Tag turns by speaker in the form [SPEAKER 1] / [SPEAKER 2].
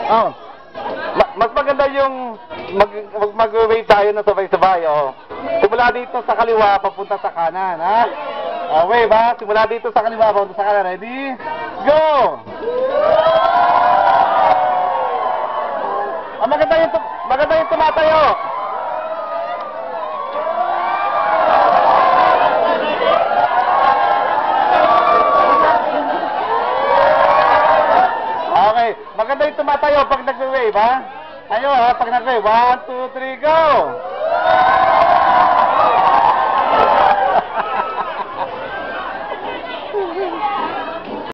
[SPEAKER 1] Oh. Mas maganda yung mag-wave tayo na sabay-sabay, oh. Simula dito sa kaliwa, papunta sa kanan, ha? Wave, ha? Simula dito sa kaliwa, papunta sa kanan. Ready? Go! Maganda yung tumatayo. Okay, maganda yung tumatayo pag nag-wave, ha? Ayo, ha? Pag nag-wave, 1, 2, 3, go!